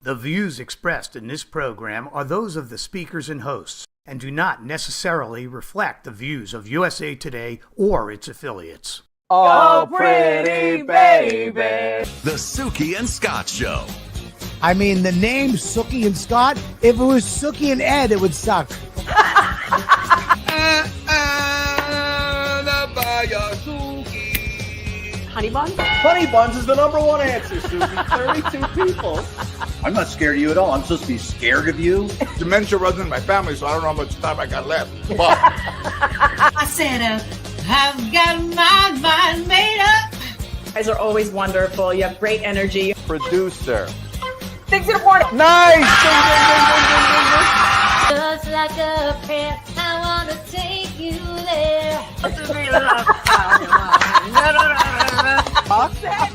The views expressed in this program are those of the speakers and hosts and do not necessarily reflect the views of USA Today or its affiliates. Oh, pretty baby. The Suki and Scott Show. I mean, the name Suki and Scott, if it was Suki and Ed, it would suck. Honey buns? Honey buns is the number one answer, Suki. 32 people. I'm not scared of you at all. I'm supposed to be scared of you. Dementia runs in my family, so I don't know how much time I got left. But I said, I've got my mind made up. You guys are always wonderful. You have great energy. Producer. Things in a porno. Nice! Just like a pet, I want to take you there.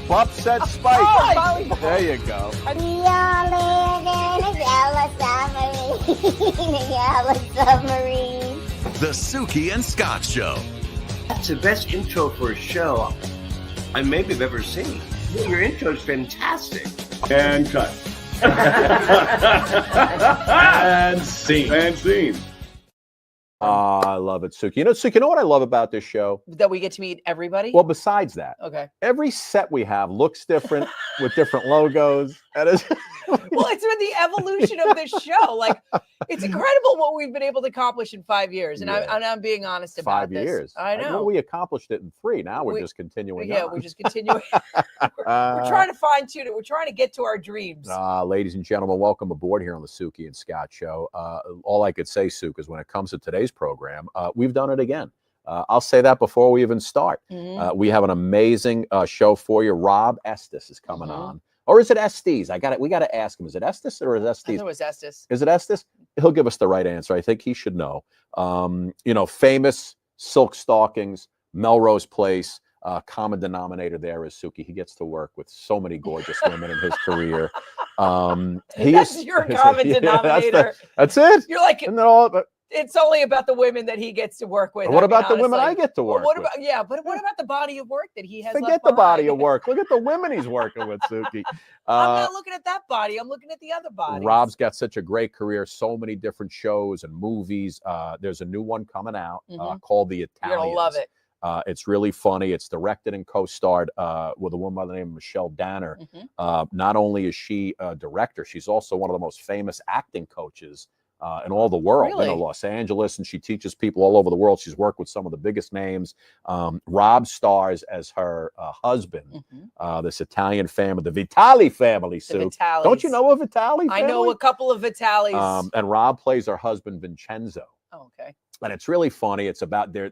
Upset Spike. Oh, there you go. We all live in a yellow submarine. A yellow submarine. The Suki and Scott Show. That's the best intro for a show I maybe have ever seen. Your intro's fantastic. And cut. And scene. And scene. I love it, Suki. Suki, you know what I love about this show? That we get to meet everybody? Well, besides that, Okay. every set we have looks different with different logos. Well, it's been the evolution of this show. Like, it's incredible what we've been able to accomplish in 5 years. And Yeah. I'm being honest about 5 this. years. I know. Well, we accomplished it in 3. Now we're just continuing on. We're just continuing. we're trying to fine tune it. We're trying to get to our dreams. Ladies and gentlemen, welcome aboard here on the Suki and Scott Show. All I could say, Suk, is when it comes to today's program, we've done it again. I'll say that before we even start. We have an amazing show for you. Rob Estes is coming on. Or is it Estes? We got to ask him. Is it Estes or is it Estes? I thought it was Estes. Is it Estes? He'll give us the right answer. I think he should know. Famous silk stockings, Melrose Place. Common denominator there is Suki. He gets to work with so many gorgeous women in his career. That's your common denominator. That's it. You're like, and then all, it's only about the women that he gets to work with. What about the women I get to work with? But what about the body of work that he has? Forget the body of work. Look at the women he's working with, Suki. I'm not looking at that body. I'm looking at the other body. Rob's got such a great career, so many different shows and movies. There's a new one coming out called The Italians. You're gonna love it. It's really funny. It's directed and co-starred with a woman by the name of Michelle Danner. Not only is she a director, she's also one of the most famous acting coaches in all the world. Really? In Los Angeles, and she teaches people all over the world. She's worked with some of the biggest names. Rob stars as her husband, this Italian family, the Vitali family. Sue, don't you know a Vitali family? I know a couple of Vitalis. And Rob plays her husband Vincenzo. Oh, okay. And it's really funny. It's about their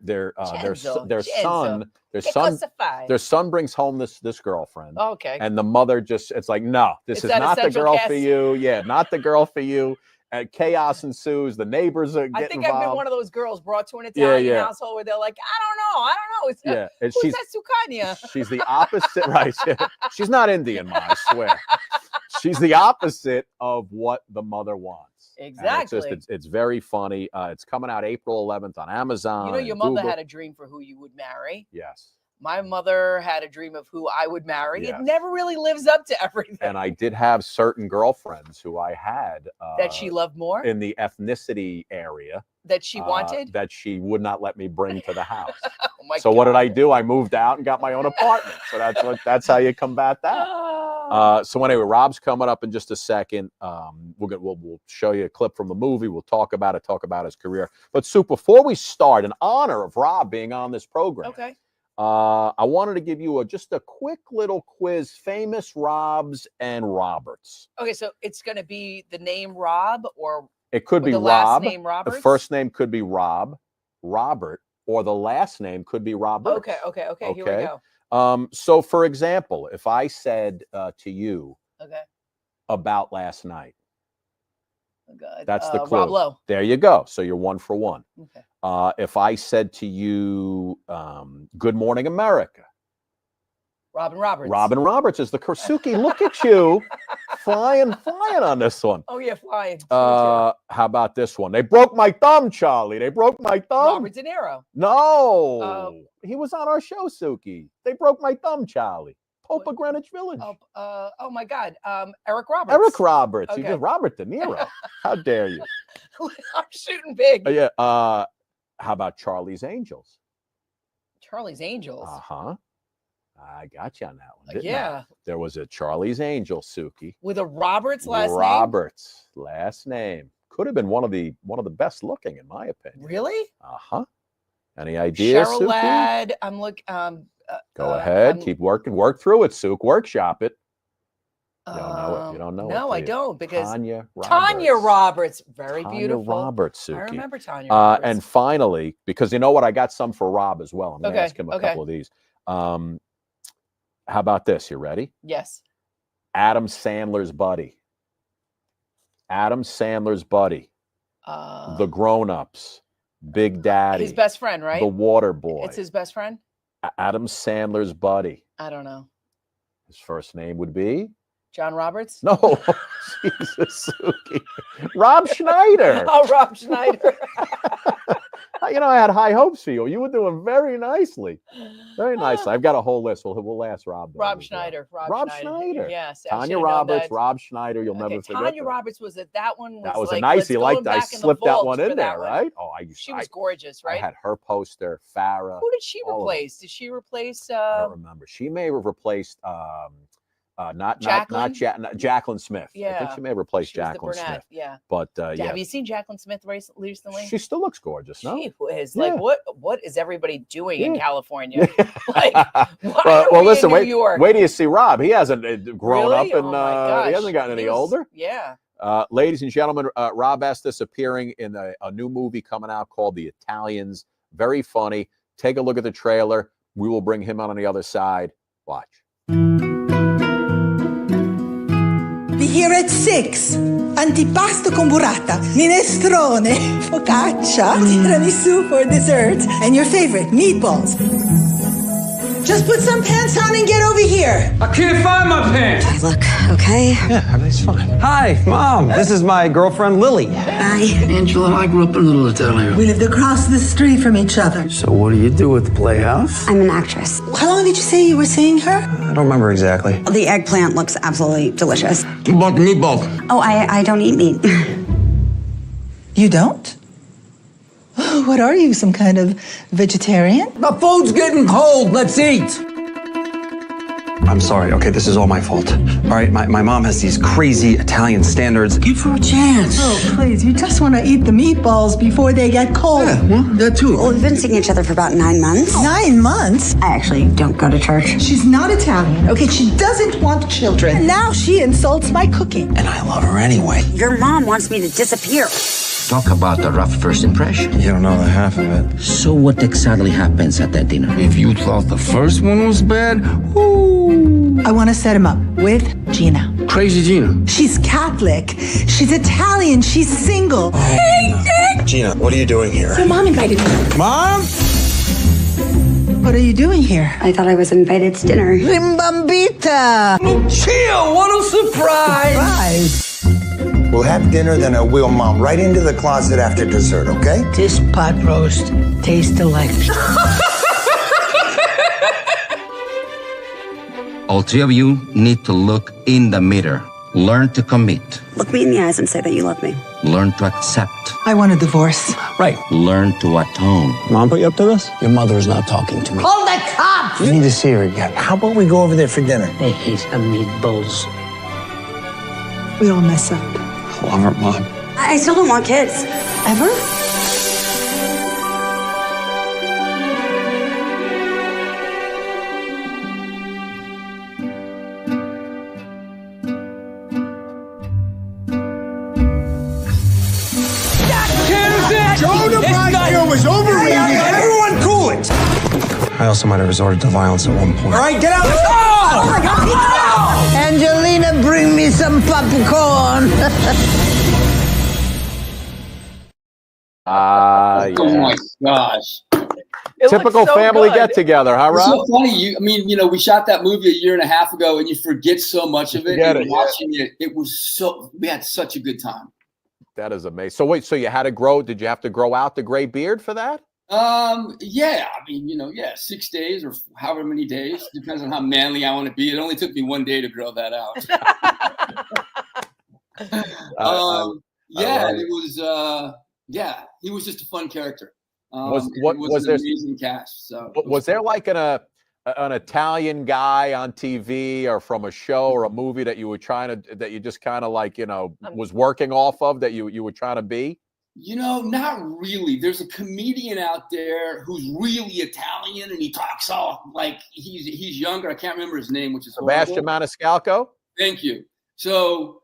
son. Their son brings home this girlfriend. Oh, okay. And the mother it's like, no, this is not the girl for you. Yeah, not the girl for you. And chaos ensues. The neighbors are getting involved. I've been one of those girls brought to an Italian household where they're like, I don't know. Who's that Sukanya? She's the opposite, right? She's not Indian, Ma, I swear. She's the opposite of what the mother wants. Exactly. It's very funny. It's coming out April 11th on Amazon. You know, your mother had a dream for who you would marry. Yes. My mother had a dream of who I would marry. Yes. It never really lives up to everything. And I did have certain girlfriends who I had that she loved more in the ethnicity area that she wanted, that she would not let me bring to the house. Oh so God. What did I do? I moved out and got my own apartment. So that's how you combat that. So anyway, Rob's coming up in just a second. We'll show you a clip from the movie. We'll talk about his career. But Sue, before we start, in honor of Rob being on this program, okay. I wanted to give you just a quick little quiz, famous Robs and Roberts. Okay, so it's going to be the name Rob, or it could be the Rob. Last name Roberts? The first name could be Rob, Robert, or the last name could be Robert. Okay. Here we go. So, for example, if I said to you about last night, oh God. That's the clue. Rob Lowe. There you go. So you're 1 for 1. Okay. If I said to you, Good Morning America. Robin Roberts. Robin Roberts is the Suki. Look at you, flying on this one. Oh yeah, flying. How about this one? They broke my thumb, Charlie. They broke my thumb. Robert De Niro. No, he was on our show, Suki. They broke my thumb, Charlie. Pope of Greenwich Village. Oh my God. Eric Roberts. Eric Roberts. Okay. You just Robert De Niro. How dare you? I'm shooting big. Yeah. How about Charlie's Angels? Charlie's Angels. Uh-huh. I got you on that one. Didn't Yeah. I? There was a Charlie's Angels, Suki. With a Roberts last name? Roberts last name. Could have been one of the best looking, in my opinion. Really? Uh-huh. Any ideas, Cheryl Suki? Ladd. I'm looking. Go ahead. Keep working. Work through it, Suk. Workshop it. You don't know it. You don't know it. No, I do you? don't, because Tanya Roberts. Tanya Roberts. Very beautiful. Roberts, Suki. I remember Tanya Roberts. And finally, because you know what? I got some for Rob as well. I'm going to Okay, ask him a couple of these. How about this? You ready? Yes. Adam Sandler's buddy. Adam Sandler's buddy. The Grown-Ups. Big Daddy. His best friend, right? The Water Boy. It's his best friend? Adam Sandler's buddy. I don't know. His first name would be? John Roberts? No. Jesus, Suki. Rob Schneider. Oh, Rob Schneider. You know, I had high hopes for you. You were doing very nicely. Very nicely. I've got a whole list. We'll ask Rob. Rob Schneider. Rob Schneider. Yes. Tanya Roberts, Rob Schneider. You'll never forget Tanya that. Roberts was that one. That was like, a nice. He liked. I I slipped that one in there, right? Oh, she was gorgeous, right? I had her poster. Farrah. Who did she replace? Did she replace? I don't remember. She may have replaced. Jacqueline Smith. Yeah. I think she may have replaced Jacqueline Smith. Yeah. But yeah. Have you seen Jacqueline Smith recently? She still looks gorgeous. No, she is like, what is everybody doing in California? Like, well, listen, in New York? Wait till you see Rob. He hasn't grown up, and he hasn't gotten any older. Yeah. Ladies and gentlemen, Rob Estes appearing in a new movie coming out called The Italians. Very funny. Take a look at the trailer. We will bring him on the other side. Watch. Be here at 6. Antipasto con burrata, minestrone, focaccia, tiramisu for dessert, and your favorite, meatballs. Just put some pants on and get over here. I can't find my pants. I look okay? Yeah, everything's fine. Hi, Mom. This is my girlfriend, Lily. Hi. Angela and I grew up in Little Italy. We lived across the street from each other. So what do you do at the Playhouse? I'm an actress. How long did you say you were seeing her? I don't remember exactly. The eggplant looks absolutely delicious. What about the meatballs? Oh, I don't eat meat. You don't? What are you, some kind of vegetarian? The food's getting cold. Let's eat. I'm sorry. Okay, this is all my fault. All right, my mom has these crazy Italian standards. Give her a chance. Oh, please. You just want to eat the meatballs before they get cold. Yeah, well, that too. Well, we've been seeing each other for about 9 months. 9 months? I actually don't go to church. She's not Italian. Okay, she doesn't want children. And now she insults my cooking. And I love her anyway. Your mom wants me to disappear. Talk about the rough first impression. You don't know the half of it. So what exactly happens at that dinner? If you thought the first one was bad, whoo. I want to set him up with Gina. Crazy Gina. She's Catholic. She's Italian. She's single. Gina, what are you doing here? Your mom invited me. Mom? What are you doing here? I thought I was invited to dinner. Rimbambita. Chill, what a surprise. We'll have dinner, then I will Mom right into the closet after dessert, okay? This pot roast tastes delightful. All three of you need to look in the mirror. Learn to commit. Look me in the eyes and say that you love me. Learn to accept. I want a divorce. Right. Learn to atone. Mom put you up to this? Your mother is not talking to me. Call the cops! You need to see her again. How about we go over there for dinner? I hate meatballs. We all mess up. Love her, Mom. I still don't want kids. Ever? Jonah Blackfield was overreacting. Everyone cool it. I also might have resorted to violence at one point. All right, get out. Oh my God! Angelina, bring me some popcorn. Oh my gosh. Typical so family good. get together, huh, Rob? It's so funny. We shot that movie a year and a half ago, and you forget so much of it. And watching it was we had such a good time. That is amazing. So wait, so you had to grow? Did you have to grow out the gray beard for that? Yeah, I mean, 6 days or however many days, depends on how manly I want to be. It only took me 1 day to grow that out. Yeah, and it was, he was just a fun character. Was an there amazing cast? So was there like an Italian guy on TV or from a show or a movie that you were that you just kind of like, was working off of that you were trying to be? Not really. There's a comedian out there who's really Italian, and he talks all like he's younger. I can't remember his name, which is Sebastian Maniscalco. Thank you. So,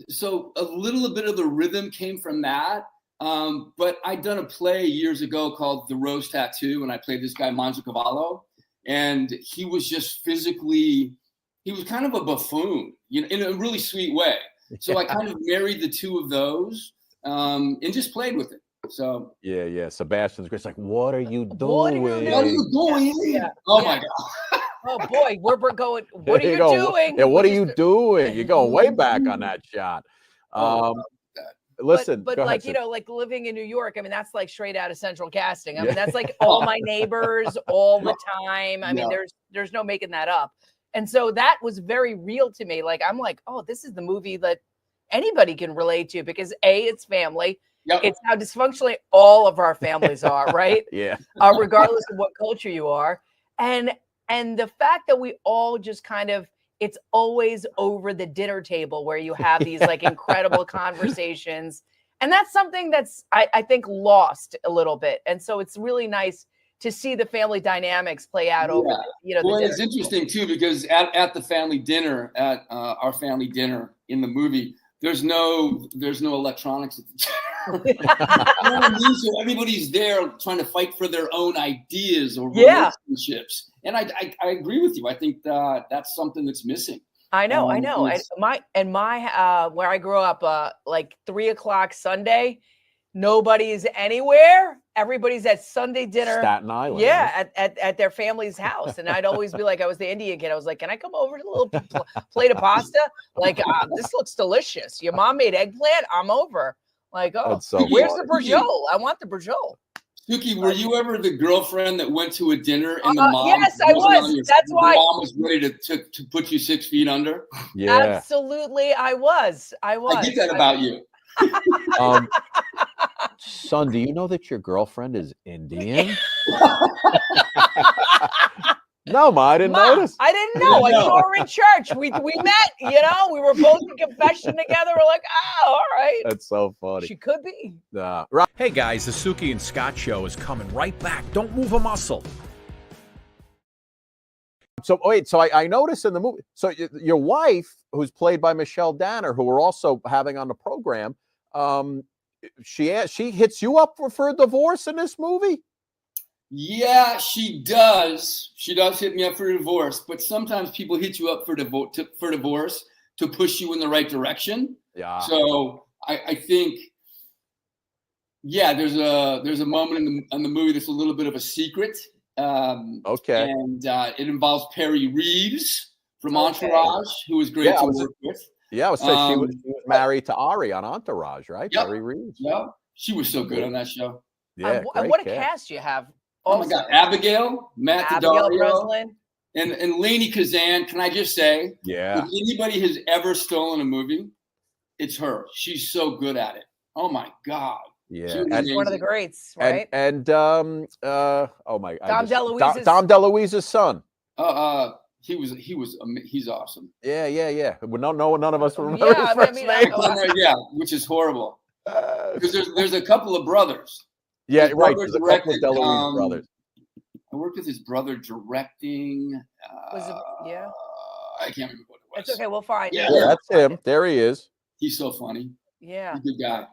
so a little bit of the rhythm came from that. But I'd done a play years ago called The Rose Tattoo, and I played this guy Mangiacavallo, and he was just physically, he was kind of a buffoon, in a really sweet way. So I kind of married the two of those. And just played with it. So yeah. Sebastian's great. It's like, what are you doing? What are you doing? Yeah. Oh my God. Oh boy, we're going. What are you doing? Yeah, what are you doing? You're going way back on that shot. Listen, but like ahead, like living in New York, I mean, that's like straight out of Central Casting. I mean, that's like all my neighbors all the time. I mean, there's no making that up. And so that was very real to me. Like, I'm like, oh, this is the movie that anybody can relate to, because it's family. Yep. It's how dysfunctionally all of our families are, right? Yeah. Regardless of what culture you are. And the fact that we all just kind of, it's always over the dinner table where you have these like incredible conversations. And that's something that's, I think, lost a little bit. And so it's really nice to see the family dynamics play out over, well, it's interesting too, because at the family dinner, at our family dinner in the movie, there's no electronics. Everybody's there trying to fight for their own ideas or relationships. And I agree with you. I think that's something that's missing. I know. And my where I grew up, like 3:00 Sunday, nobody's anywhere. Everybody's at Sunday dinner. Staten Island. Yeah, at their family's house. And I'd always be like, I was the Indian kid. I was like, can I come over to a little plate of pasta? Like, this looks delicious. Your mom made eggplant. I'm over. Like, oh, so where's the brajol? I want the brajol. Suki, were you ever the girlfriend that went to a dinner and the mom? Yes, I was. That's why. Mom was ready to put you 6 feet under. Yeah, absolutely. I was. I get that about you. Son, do you know that your girlfriend is Indian? No, Ma, I didn't notice. I didn't know. I saw her in church. We met, we were both in confession together. We're like, oh, all right. That's so funny. She could be. Right. Hey guys, the Suki and Scott Show is coming right back. Don't move a muscle. So wait, so I noticed in the movie, so your wife, who's played by Michelle Danner, who we're also having on the program, she hits you up for a divorce in this movie? Yeah, she does. She does hit me up for a divorce, but sometimes people hit you up for divorce to push you in the right direction. Yeah. So I think, there's a moment in the movie that's a little bit of a secret. Okay. And it involves Perry Reeves from Entourage, who was great to work with. Yeah, I was saying she was married to Ari on Entourage, right? Yep. Perry Reeves. Yeah, she was so good on that show. Yeah, and what a cast you have. Also. Oh my God, Abigail, Matt Daddario, Breslin, and Lainey Kazan. Can I just say, if anybody has ever stolen a movie, it's her. She's so good at it. Oh my God. Yeah, she's one of the greats, right? And oh my God, Dom DeLuise's son. He's awesome. Yeah. Well, none of us remember his first name. Yeah, which is horrible. Because there's a couple of brothers. Yeah, right. There's a couple of DeLuise brothers. I worked with his brother directing. I can't remember what it was. It's okay. We'll find. Yeah, that's him. There he is. He's so funny. Yeah, he's a good guy.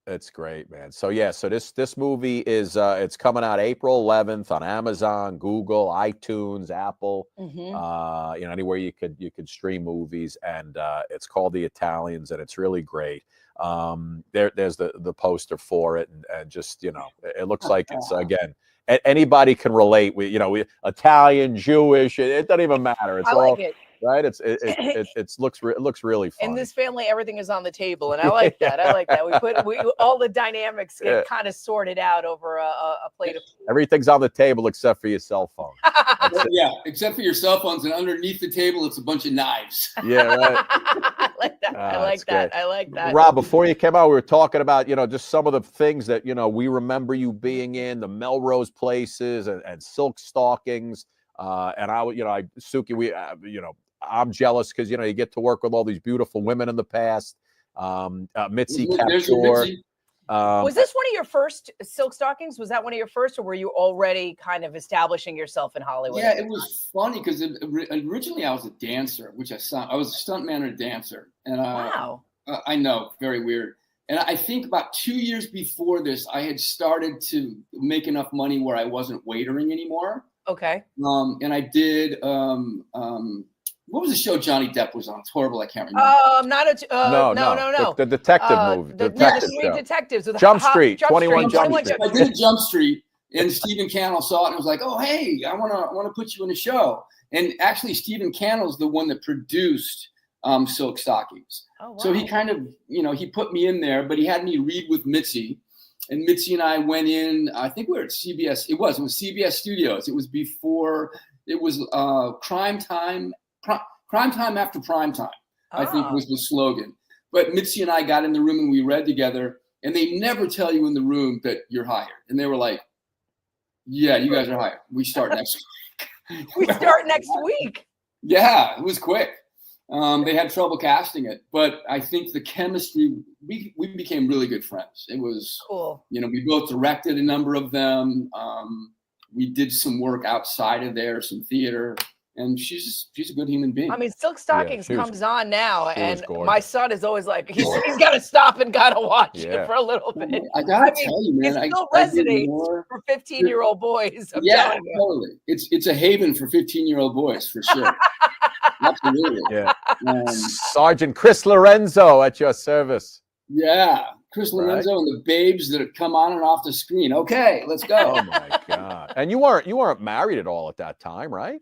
That's great, man. So so this movie is it's coming out April 11th on Amazon, Google, iTunes, Apple, anywhere you could stream movies, and it's called The Italians, and it's really great. There's the poster for it, and just it looks like it's again anybody can relate. We Italian, Jewish, it doesn't even matter. It's right? It looks really fun. In this family, everything is on the table, and I like that. I like that. We all the dynamics get kind of sorted out over a plate of food. Everything's on the table except for your cell phone. Yeah, except for your cell phones, and underneath the table, it's a bunch of knives. Yeah, right. I like that. I like that. Rob, before you came out, we were talking about, just some of the things that, we remember you being in, the Melrose places and silk stockings. And Suki, I'm jealous because, you get to work with all these beautiful women in the past. Mitzi Capshore. Was this one of your first silk stockings? Was that one of your first, or were you already kind of establishing yourself in Hollywood? Yeah, it was funny because originally I was a dancer, which I was a stuntman and a dancer. And wow. I know, very weird. And I think about 2 years before this, I had started to make enough money where I wasn't waitering anymore. Okay. And I did what was the show Johnny Depp was on? It's horrible. I can't remember. No. The detective movie. The three detectives with Jump Street. 21 Jump Street. I did Jump Street, and Stephen Cannell saw it and was like, "Oh, hey, I want to put you in a show." And actually, Stephen Cannell's the one that produced Silk Stockings. Oh, wow. So he kind of, he put me in there, but he had me read with Mitzi. And Mitzi and I went in, I think we were at CBS. It was CBS Studios. It was before, it was Crime Time after Prime Time, I think was the slogan. But Mitzi and I got in the room and we read together, and they never tell you in the room that you're hired. And they were like, yeah, you guys are hired. We start next week. We start next week. Yeah, it was quick. They had trouble casting it, but I think the chemistry, we became really good friends. It was cool. We both directed a number of them. We did some work outside of there, some theater, and she's a good human being. I mean, Silk Stockings comes on now, and gorgeous. My son is always like, he's got to stop and got to watch it for a little bit. I gotta tell you, man, it still resonates for 15-year-old boys. Yeah, totally. It's a haven for 15-year-old boys for sure. Absolutely. Yeah. Sergeant Chris Lorenzo at your service. Yeah. Chris Lorenzo and the babes that have come on and off the screen. Okay, let's go. Oh my God. And you weren't married at all at that time, right?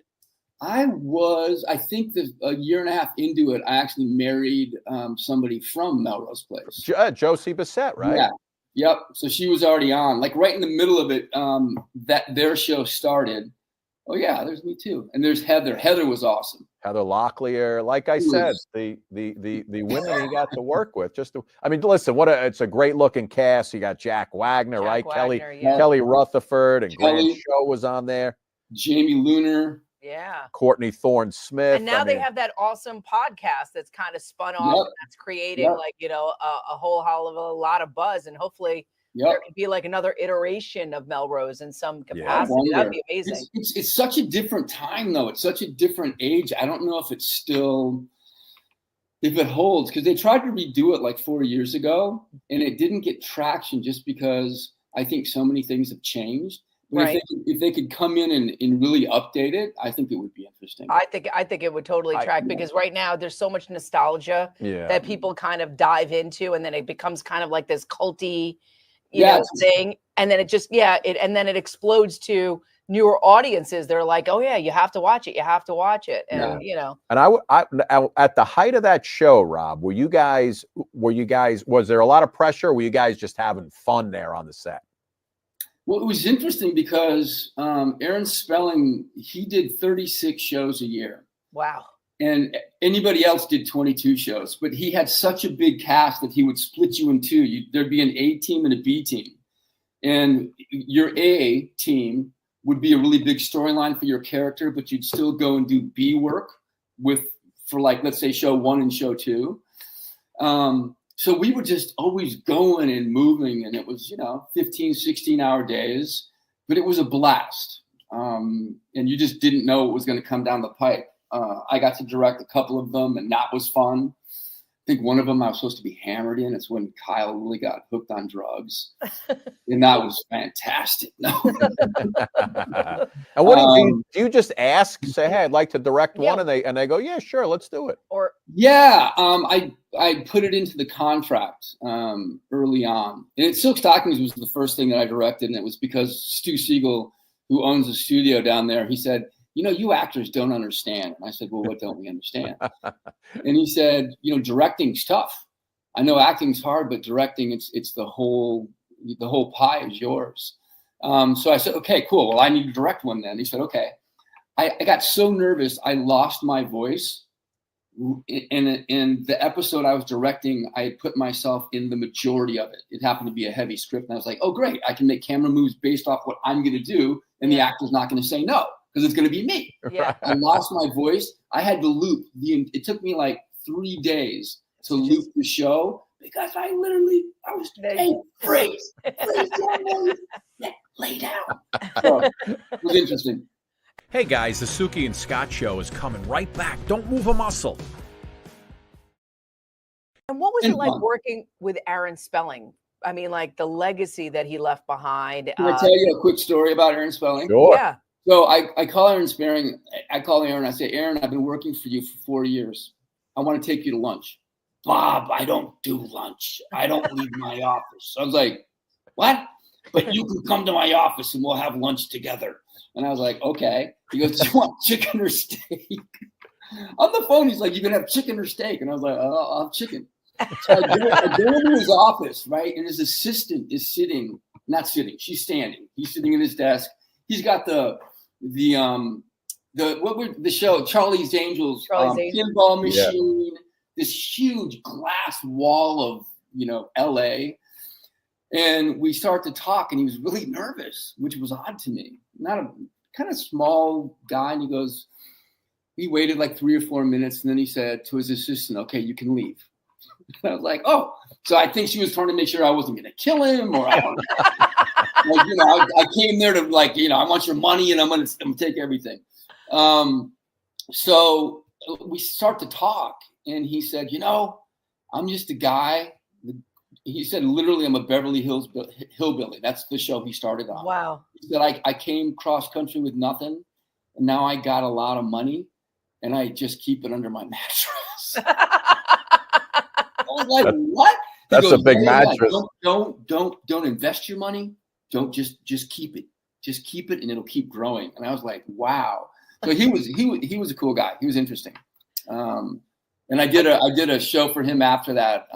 I was, I think a year and a half into it, I actually married somebody from Melrose Place. Josie Bissett, right? Yeah. Yep. So she was already on, like right in the middle of it, that their show started. Oh yeah, there's me too. And there's Heather. Heather was awesome. Heather Locklear. Like I said, the women you got to work with. Listen, it's a great looking cast. You got Jack Wagner, right? Kelly Rutherford and Grant Show was on there. Jamie Lunar. Yeah. Courtney Thorne Smith. And now they have that awesome podcast that's kind of spun off and that's creating a whole hell of a lot of buzz, and hopefully there could be like another iteration of Melrose in some capacity. That'd be amazing. It's such a different time though. It's such a different age. I don't know if it holds, because they tried to redo it like 4 years ago and it didn't get traction just because I think so many things have changed. But if they could come in and really update it, I think it would be interesting. I think it would totally track, because right now there's so much nostalgia that people kind of dive into, and then it becomes kind of like this culty, thing, and then it explodes to newer audiences. They're like, oh yeah, you have to watch it, and And I at the height of that show, Rob, was there a lot of pressure, or were you guys just having fun there on the set? Well, it was interesting because Aaron Spelling, he did 36 shows a year. Wow. And anybody else did 22 shows, but he had such a big cast that he would split you in two. There'd be an A team and a B team. And your A team would be a really big storyline for your character, but you'd still go and do B work for like, let's say show 1 and show 2. So we were just always going and moving, and it was, 15, 16-hour days, but it was a blast. And you just didn't know what was going to come down the pipe. I got to direct a couple of them, and that was fun. I think one of them I was supposed to be hammered in. It's when Kyle really got hooked on drugs, and that was fantastic. No. And what do you just ask? Say, hey, I'd like to direct one, and they go, yeah, sure, let's do it. Or I put it into the contract early on, and Silk Stockings was the first thing that I directed, and it was because Stu Siegel, who owns a studio down there, he said, you actors don't understand. And I said, well, what don't we understand? And he said, directing's tough. I know acting's hard, but directing, it's the whole pie is yours. So I said, okay, cool. Well, I need to direct one then. He said, okay. I got so nervous, I lost my voice. In the episode I was directing, I put myself in the majority of it. It happened to be a heavy script. And I was like, oh, great. I can make camera moves based off what I'm going to do. And the actor's not going to say no, because it's going to be me. Yeah. I lost my voice. I had to loop. It took me like 3 days to loop the show because I was freeze, lay down. So, it was interesting. Hey guys, the Suki and Scott Show is coming right back. Don't move a muscle. And what was it like working with Aaron Spelling? I mean, like the legacy that he left behind. Can I tell you a quick story about Aaron Spelling? Sure. Yeah. So I call Aaron Spelling. I call Aaron. I say, Aaron, I've been working for you for 4 years. I want to take you to lunch. Bob, I don't do lunch. I don't leave my office. I was like, what? But you can come to my office and we'll have lunch together. And I was like, okay. He goes, do you want chicken or steak? On the phone, he's like, you can have chicken or steak. And I was like, oh, I'll have chicken. So I go into his office, right? And his assistant is not sitting, she's standing. He's sitting at his desk. He's got the show, Charlie's Angels, pinball machine, this huge glass wall of, LA. And we start to talk, and he was really nervous, which was odd to me. Not a kind of small guy. And he waited like 3 or 4 minutes. And then he said to his assistant, okay, you can leave. And I was like, oh, so I think she was trying to make sure I wasn't going to kill him, or I don't know. I came there to I want your money and I'm going to take everything. So we start to talk, and he said, I'm just a guy. He said, literally, I'm a Beverly Hills hillbilly. That's the show he started on. Wow. He said, I came cross country with nothing, and now I got a lot of money, and I just keep it under my mattress. I was like, what? That's a big mattress. Don't invest your money. Don't just keep it. Just keep it, and it'll keep growing. And I was like, wow. So he was a cool guy. He was interesting. And I did a show for him after that.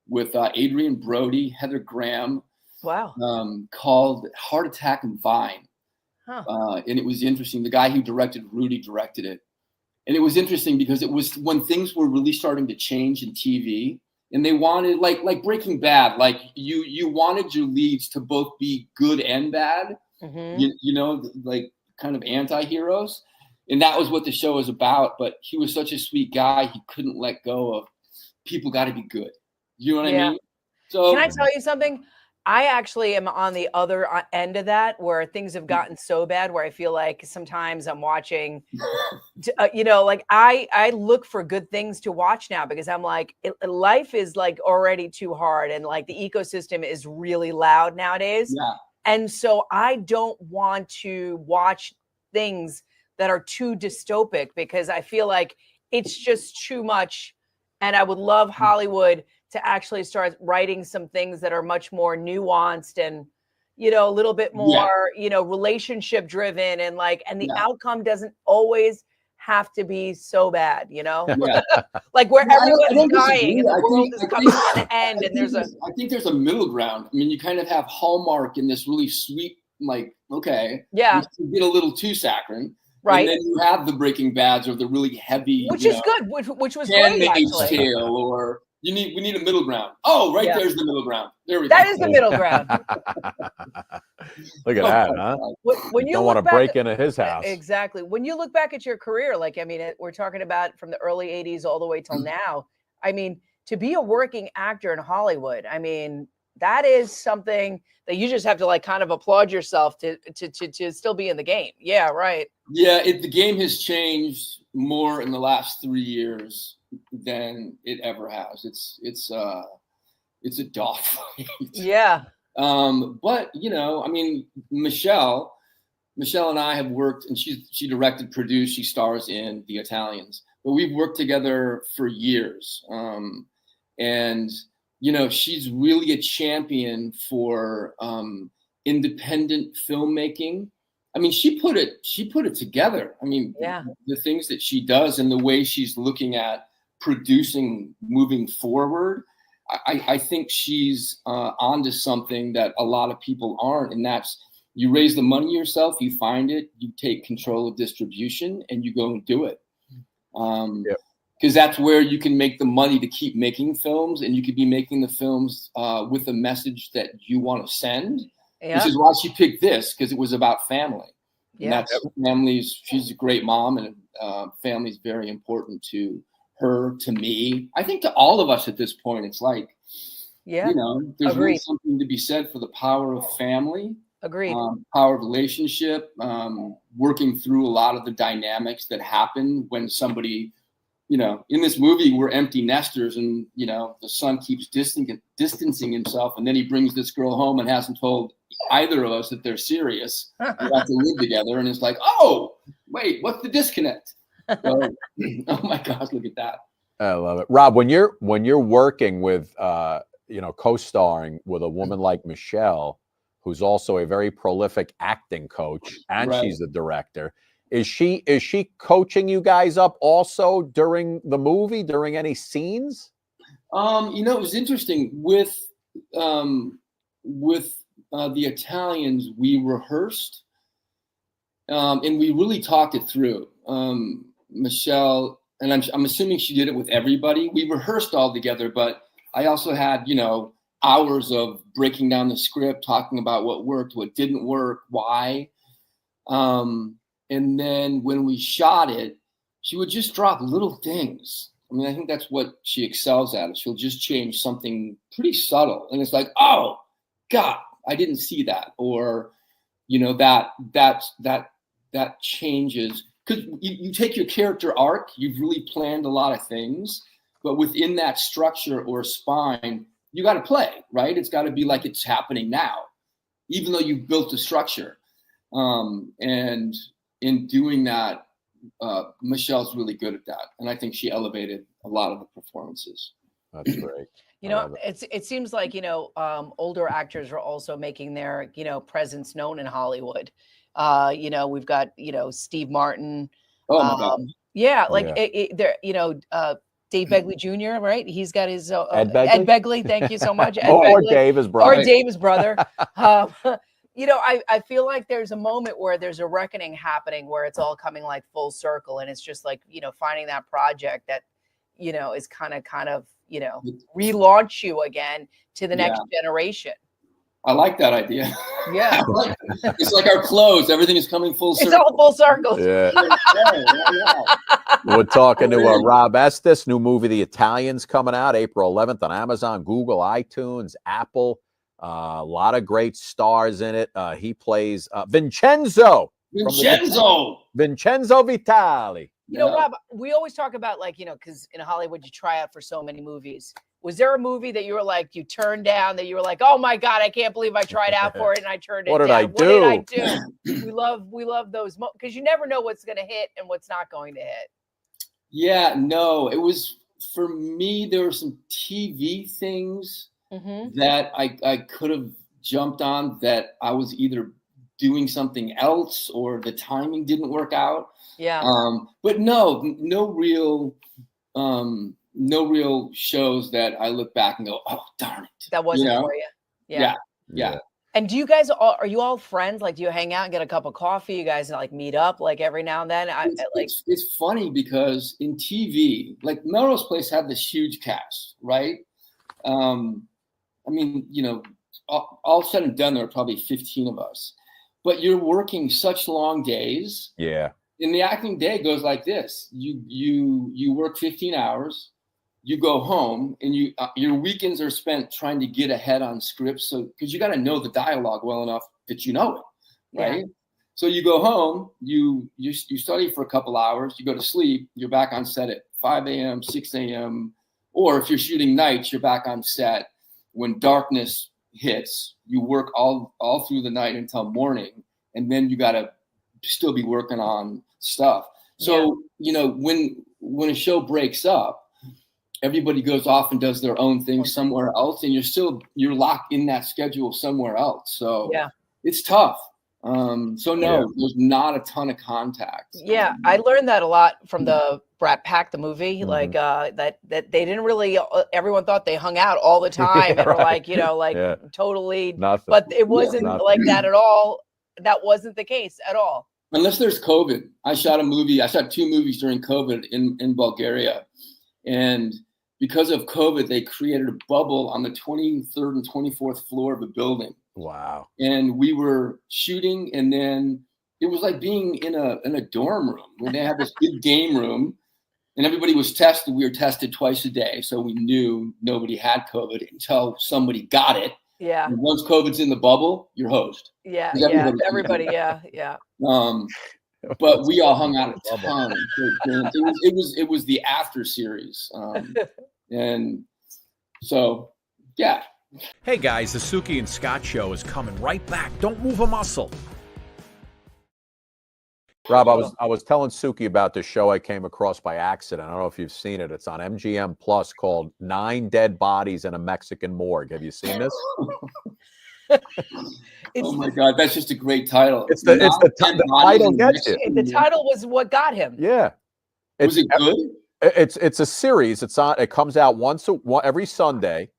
With Adrian Brody, Heather Graham, wow, called Heart Attack and Vine. Huh. And it was interesting. The guy who directed Rudy directed it. And it was interesting because it was when things were really starting to change in TV, and they wanted, like Breaking Bad, like you wanted your leads to both be good and bad, like kind of anti-heroes. And that was what the show was about. But he was such a sweet guy, he couldn't let go of people got to be good. You know what I mean? So can I tell you something? I actually am on the other end of that, where things have gotten so bad where I feel like sometimes I'm watching, I look for good things to watch now, because I'm like, life is like already too hard, and like the ecosystem is really loud nowadays. Yeah. And so I don't want to watch things that are too dystopic, because I feel like it's just too much. And I would love Hollywood to actually start writing some things that are much more nuanced and, a little bit more, relationship driven, and the outcome doesn't always have to be so bad, like where everyone's dying and the world is coming to an end, and I think there's a middle ground. I mean, you kind of have Hallmark in this really sweet, okay, yeah, you get a little too saccharine. Right. And then you have the Breaking Bads or the really heavy, which is good, which was great, actually. Tale, or we need a middle ground. Oh, there's the middle ground. There we go. That is the middle ground. Look at that, huh? When you don't want to break into his house. Exactly. When you look back at your career, we're talking about from the early 80s all the way till now. I mean, to be a working actor in Hollywood, I mean, that is something that you just have to kind of applaud yourself to still be in the game. Yeah, right. Yeah, the game has changed more in the last 3 years than it ever has. It's a dog fight. Yeah. But I mean, Michelle and I have worked, and she directed, produced, she stars in The Italians, but we've worked together for years. And she's really a champion for independent filmmaking I mean, she put it together. I mean, the things that she does and the way she's looking at producing moving forward, I think she's onto something that a lot of people aren't. And that's, you raise the money yourself, you find it, you take control of distribution, and you go and do it. Because that's where you can make the money to keep making films, and you could be making the films with a message that you want to send. Which is why she picked this, because it was about family. And that's families. She's a great mom, and family is very important to her, to me. I think to all of us at this point, it's like, you know, there's really something to be said for the power of family. Agreed. Power of relationship, working through a lot of the dynamics that happen when somebody, you know, in this movie, we're empty nesters, and, you know, the son keeps distancing himself, and then he brings this girl home and hasn't told either of us that they're serious. We have to live together, and it's like, oh, wait, what's the disconnect? So, oh my gosh, look at that. I love it. Rob, when you're working with, you know, co-starring with a woman like Michelle, who's also a very prolific acting coach, and she's the director, is she coaching you guys up also during the movie, during any scenes? You know, it was interesting with the Italians. We rehearsed, and we really talked it through. Michelle, and I'm assuming she did it with everybody. We rehearsed all together, but I also had, you know, hours of breaking down the script, talking about what worked, what didn't work, why. And then when we shot it, she would just drop little things. I mean, I think that's what she excels at. She'll just change something pretty subtle, and it's like, oh God, I didn't see that, or, you know, that changes, because you take your character arc. You've really planned a lot of things, but within that structure or spine, you got to play, right? It's got to be like it's happening now, even though you've built a structure. And in doing that, Michelle's really good at that. And I think she elevated a lot of the performances. That's great. You know, it seems like, you know, older actors are also making their, you know, presence known in Hollywood. You know, we've got, you know, Steve Martin. Oh my God. Yeah, like there, you know, Dave Begley Jr., right? He's got his Ed Begley. Ed Begley. Thank you so much. Ed or Begley. Dave, his brother. Or Dave, his brother. You know, I feel like there's a moment where there's a reckoning happening, where it's all coming like full circle, and it's just like, you know, finding that project that, you know, is kind of, you know, relaunch you again to the next generation. I like that idea. Yeah. It's like our clothes. Everything is coming full circle. It's all full circle. Yeah. We're talking to Rob Estes. New movie, The Italians, coming out April 11th on Amazon, Google, iTunes, Apple. A lot of great stars in it. He plays Vincenzo. Vincenzo Vitali. You know, Rob, we always talk about, like, you know, because in Hollywood you try out for so many movies. Was there a movie that you were like, you turned down, that you were like, oh my God, I can't believe I tried out for it and I turned it down? What did I do? We love those, because you never know what's going to hit and what's not going to hit. Yeah, no, it was, for me, there were some TV things that I could have jumped on, that I was either doing something else or the timing didn't work out. Yeah. But no real shows that I look back and go, oh, darn it. That wasn't for you. Yeah. And do you guys are you all friends? Like, do you hang out and get a cup of coffee? You guys like meet up like every now and then? It's funny, because in TV, like Melrose Place had this huge cast, right? I mean, you know, all said and done, there were probably 15 of us, but you're working such long days. Yeah. And the acting day goes like this: you work 15 hours, you go home, and your weekends are spent trying to get ahead on scripts. So, because you got to know the dialogue well enough that you know it, right? Yeah. So you go home, you study for a couple hours, you go to sleep, you're back on set at 5 a.m., 6 a.m., or if you're shooting nights, you're back on set when darkness hits. You work all through the night until morning, and then you got to still be working on stuff. So, you know, when a show breaks up, everybody goes off and does their own thing somewhere else, and you're locked in that schedule somewhere else. So it's tough. So no, there's not a ton of contact. Yeah, I learned that a lot from the Brat Pack, the movie. Like that they didn't really. Everyone thought they hung out all the time and were like, totally nothing. But it wasn't like that at all. That wasn't the case at all. Unless there's COVID. I shot a movie. I shot 2 movies during COVID in Bulgaria, and because of COVID, they created a bubble on the 23rd and 24th floor of a building. Wow. And we were shooting, and then it was like being in a dorm room where they had this big game room, and everybody was tested. We were tested twice a day, so we knew nobody had COVID until somebody got it. Yeah. And once COVID's in the bubble, you're hosed. Yeah. Everybody. Yeah. But we all hung out a ton. It was the after series, and so yeah. Hey guys, the Suki and Scott Show is coming right back. Don't move a muscle. Rob, I was telling Suki about this show I came across by accident. I don't know if you've seen it. It's on MGM Plus called 9 Dead Bodies in a Mexican Morgue. Have you seen this? Oh my God, that's just a great title. It's the title gets you. The title was what got him. Yeah. Was it good? It's a series. It comes out every Sunday.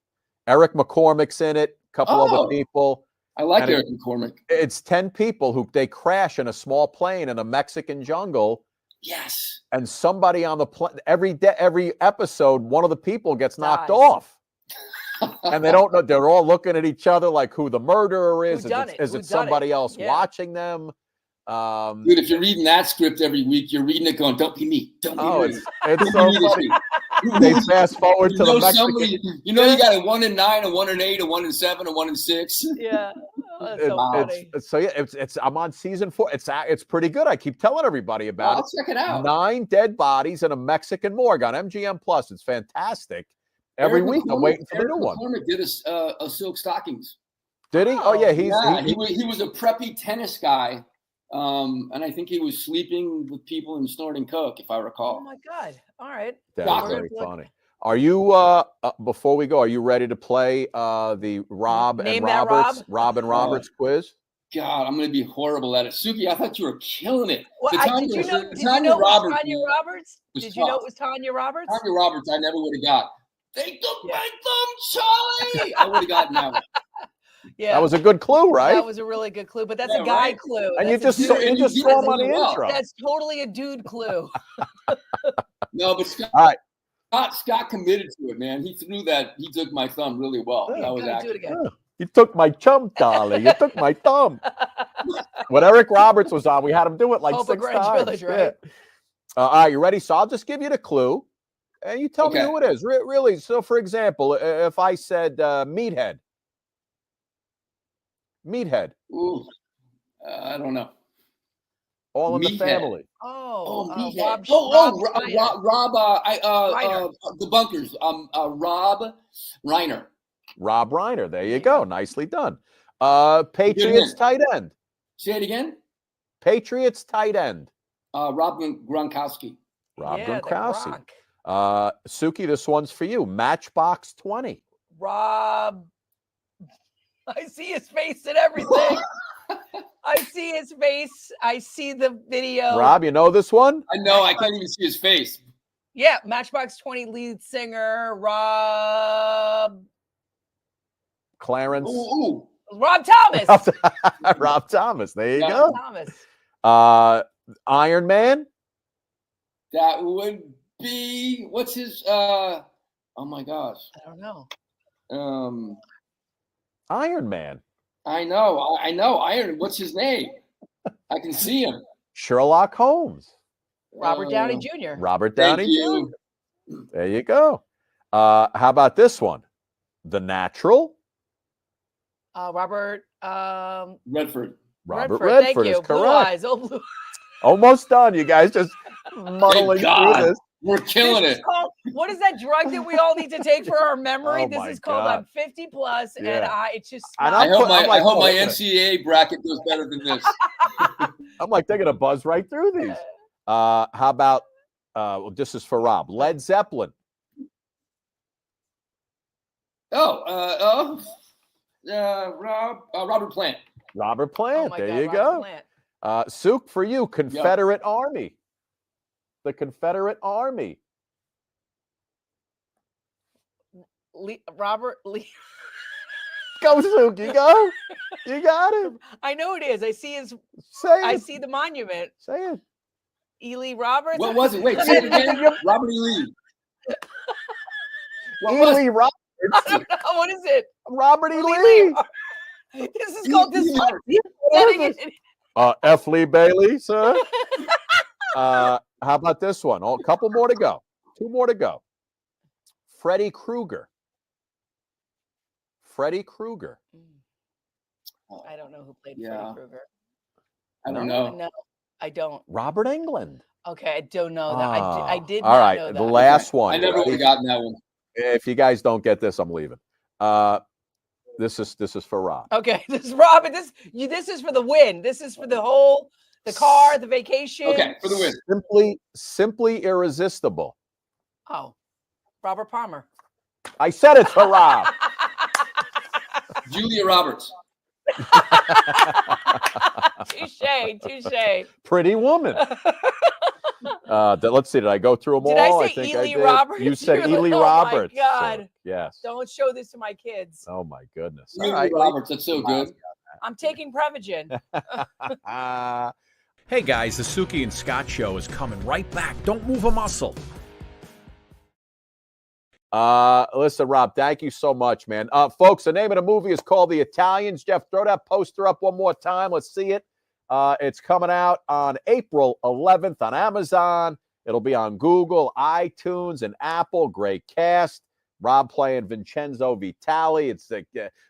Eric McCormick's in it, a couple other people. I like Eric McCormick. It's 10 people who they crash in a small plane in a Mexican jungle. Yes. And somebody on the plane, every episode, one of the people gets knocked off. And they don't know. They're all looking at each other like who the murderer is. Is it somebody else watching them? Dude, if you're reading that script every week, you're reading it going, "Don't be me. Don't be me." It's so funny. They fast forward to the Mexican. You got a 1 in 9, a 1 in 8, a 1 in 7, a 1 in 6. Yeah. That's so funny. It's I'm on season 4. It's pretty good. I keep telling everybody about it. I'll check it out. 9 dead bodies in a Mexican morgue on MGM Plus. It's fantastic. Every week I'm waiting for the new one. McCormick did a Silk Stockings. Did he? Oh yeah, he was a preppy tennis guy. And I think he was sleeping with people and snorting coke, if I recall. Oh my God! All right, that's very funny. Are you? Before we go, are you ready to play the Rob and Roberts quiz? God, I'm going to be horrible at it. Suki, I thought you were killing it. Well, did you know it was Tanya Roberts? Did you know it was Tanya Roberts? Tanya Roberts, I never would have got. They took my thumb, Charlie. I would have gotten that one. Yeah, that was a good clue, right? That was a really good clue, but that's a guy clue. And you just saw him on the intro. That's totally a dude clue. No, but Scott committed to it, man. He threw that. He took my thumb really well. That was accurate. You took my chum, darling. You took my thumb. When Eric Roberts was on, we had him do it like 6 times. Village, right? All right, you ready? So I'll just give you the clue, and you tell me who it is. Really. So, for example, if I said Meathead. Meathead. Ooh, I don't know. All in the Family. Rob. The Bunkers. Rob Reiner. Rob Reiner. There you go. Nicely done. Patriots tight end. Say it again. Patriots tight end. Rob Gronkowski. Rob Gronkowski. Suki, this one's for you. Matchbox 20. Rob. I see his face and everything. I see his face. I see the video. Rob, you know this one? I know. I can't even see his face. Yeah, Matchbox 20 lead singer, Rob. Clarence. Ooh. Rob Thomas. Rob Thomas. There you go. Thomas. Iron Man. That would be, what's his, oh my gosh. I don't know. Iron Man. I know. Iron. What's his name? I can see him. Sherlock Holmes. Robert Downey Jr. Robert Downey Jr. There you go. How about this one? The Natural. Robert. Redford. Robert Redford is correct. Blue eyes. Oh, blue. Almost done. You guys just muddling through this. We're killing it. What is that drug that we all need to take for our memory? This is called I'm 50 plus, and it's just. I hope my NCAA bracket goes better than this. I'm like, they're gonna buzz right through these. How about? This is for Rob. Led Zeppelin. Robert Plant. Robert Plant. Oh my there God, you Robert go. Plant. Suk, for you, Confederate Army. The Confederate Army. Robert Lee. Go, Suk. You go. You got it. I know it is. I see his. Say it. I see the monument. Say it. Ely Roberts. What was it? Wait, say it again. Robert E. Lee. Ely Roberts. I don't know. What is it? Robert E. Lee. This is called this. F. Lee Bailey, sir. How about this one? Oh, a couple more to go. 2 more to go. Freddy Krueger. Freddy Krueger. I don't know who played Freddy Krueger. I don't know. No, I don't. Robert Englund. Okay, I don't know that. I did all not right, know that. the last one. I never would have gotten that one. If you guys don't get this, I'm leaving. This is for Rob. Okay, this is Rob, and this is for the win. This is for the car, the vacation. Okay, for the win. Simply irresistible. Oh, Robert Palmer. I said it's for Rob. Julia Roberts. Touche. Pretty Woman. Let's see. Did I go through them all? I think Ely Roberts? You said Ely oh Roberts. Oh my God! So, yes. Don't show this to my kids. Oh my goodness. Ely Roberts. That's so good. I'm taking Prevagen. Hey guys, the Suki and Scott Show is coming right back. Don't move a muscle. Listen, Rob, thank you so much, man. Folks, the name of the movie is called The Italians. Jeff, throw that poster up one more time. Let's see it. It's coming out on April 11th on Amazon. It'll be on Google, iTunes, and Apple. Great cast. Rob playing Vincenzo Vitali. It's like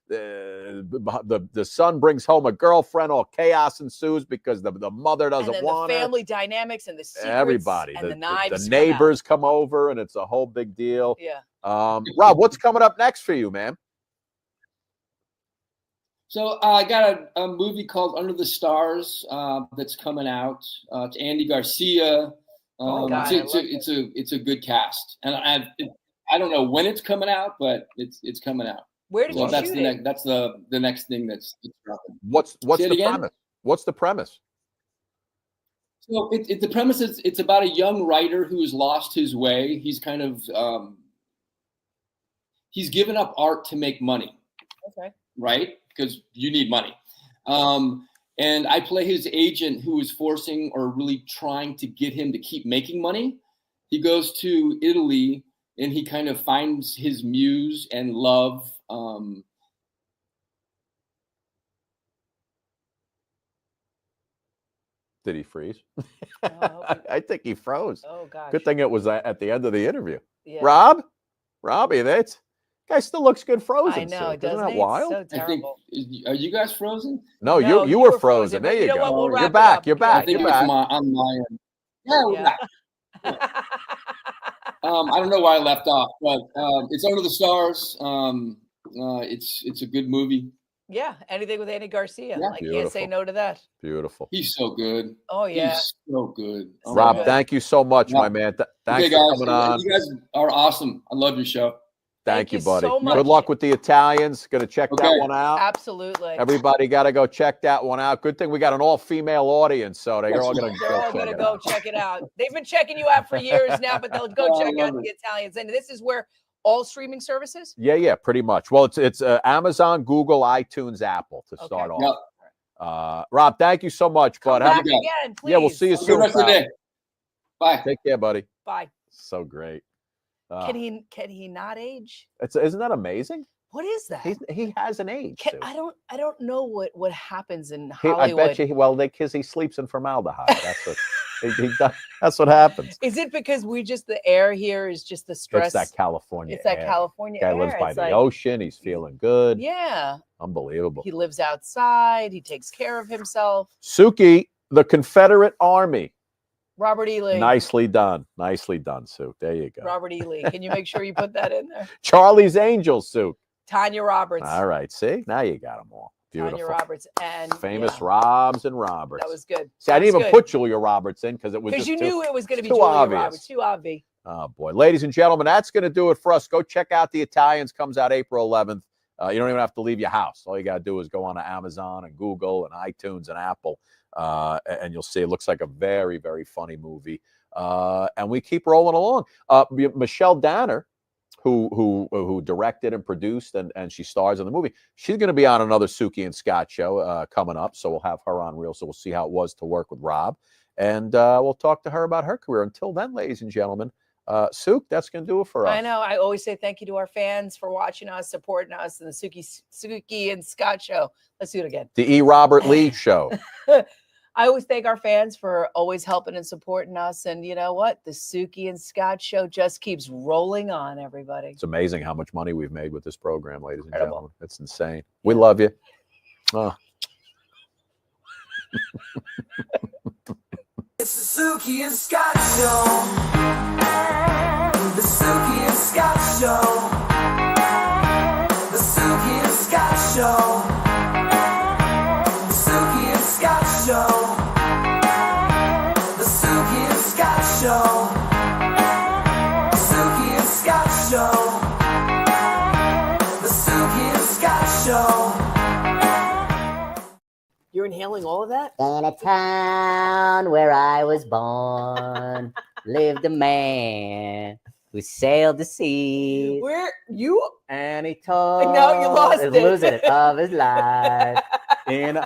the son brings home a girlfriend. All chaos ensues because the mother doesn't want the family dynamics and the secrets. Everybody, and the knives. The neighbors come over, and it's a whole big deal. Yeah. Rob, what's coming up next for you, man? So I got a movie called Under the Stars that's coming out. It's Andy Garcia. It's a good cast, and I don't know when it's coming out, but it's coming out. Where did you that's shoot the it? That's the next thing that's dropping. What's the premise? What's the premise? So the premise is it's about a young writer who has lost his way. He's kind of he's given up art to make money. Okay. Right? Because you need money. And I play his agent who is forcing or really trying to get him to keep making money. He goes to Italy and he kind of finds his muse and love. Did he freeze? Oh, I think he froze. Oh, gosh. Good thing it was at the end of the interview. Yeah. Robbie, that guy still looks good frozen. I know, Isn't that wild? So terrible. Are you guys frozen? No, you were frozen. There you know go. what? We'll You're back. You're I back. think You're it's back. on my end. Yeah, we're back. I don't know why I left off, but it's Under the Stars. It's a good movie. Yeah, anything with Andy Garcia. Yeah. I can't say no to that. Beautiful. He's so good. Oh, yeah. He's so good. Oh, Rob, man. thank you so much, my man. Thanks Okay, for guys. coming on. You guys are awesome. I love your show. Thank you, buddy. so much. Good luck with the Italians. Going to check that one out. Absolutely. Everybody got to go check that one out. Good thing we got an all-female audience, so they're all going to go check it out. They've been checking you out for years now, but they'll go check out the Italians. And this is where all streaming services? Yeah, pretty much. Well, it's Amazon, Google, iTunes, Apple to start off. Yep. Rob, thank you so much, bud. Come back again, please. Yeah, we'll see you soon. Good rest of the day. Bye. Take care, buddy. Bye. So great. Can he not age? Isn't that amazing? What is that? He has an age. I don't know what happens in Hollywood. I bet you. Because he sleeps in formaldehyde. That's what that's what happens. Is it because the air here is just the stress? It's that California. It's that California air. Guy lives by the ocean. He's feeling good. Yeah. Unbelievable. He lives outside. He takes care of himself. Suki, the Confederate Army. Robert E. Lee. Nicely done, Suk. There you go. Robert E. Lee. Can you make sure you put that in there? Charlie's Angels, Suk. Tanya Roberts. All right, see? Now you got them all. Beautiful. Tanya Roberts and famous Robs and Roberts. That was good. See, I didn't even put Julia Roberts in because it was because you knew it was going to be too Julia obvious. Roberts. Too obvious. Oh boy, ladies and gentlemen, that's going to do it for us. Go check out The Italians. Comes out April 11th You don't even have to leave your house. All you got to do is go on to Amazon and Google and iTunes and Apple, and you'll see it looks like a very, very funny movie. And we keep rolling along. Michelle Danner, who directed and produced and she stars in the movie, she's going to be on another Suki and Scott show coming up. So we'll have her on Real. So we'll see how it was to work with Rob. And we'll talk to her about her career. Until then, ladies and gentlemen, Suk, that's going to do it for us. I know. I always say thank you to our fans for watching us, supporting us in the Suki and Scott show. Let's do it again. The E. Robert Lee show. I always thank our fans for always helping and supporting us. And you know what? The Suki and Scott show just keeps rolling on, everybody. It's amazing how much money we've made with this program, ladies and gentlemen. It's insane. We love you. Oh. It's the Suki and Scott show. The Suki and Scott show. The Suki and Scott show. The Suki and Scott show. The Suki and Scott show. The Suki and Scott show. The Suki and Scott show. You're inhaling all of that? In a town where I was born, lived a man who sailed the seas. Where you? And he told No, you lost it. losing it of his life in a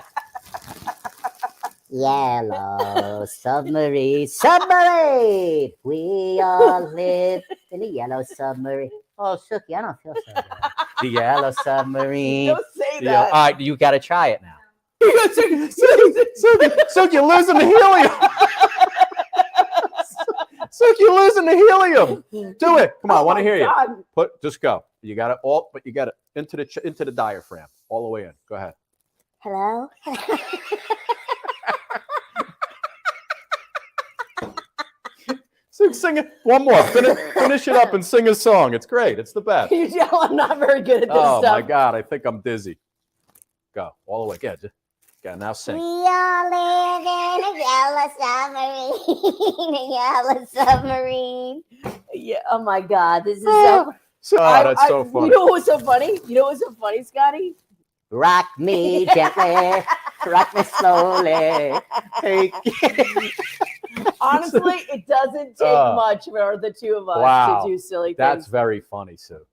yellow submarine. Submarine! We all live in a yellow submarine. Oh, Suki, I don't feel so good. The yellow submarine. Don't say that. All right, you got to try it now. Suk, you're losing the helium. Suk, you're losing the helium. Do it. Come on, I want to hear you. Just go. You got it all, but you got it into the diaphragm, all the way in. Go ahead. Hello? Sing it one more. Finish it up and sing a song. It's great. It's the best. You know I'm not very good at this stuff. stuff. Oh my God, I think I'm dizzy. Go all the way. Yeah, now sing. We all live in a yellow submarine. A yellow submarine. Yeah. Oh my God, this is that's so funny. You know what was so funny? You know what was so funny, Scotty? Rock me gently, rock me slowly. Honestly, it doesn't take much for the two of us to do silly things. That's very funny, Suk.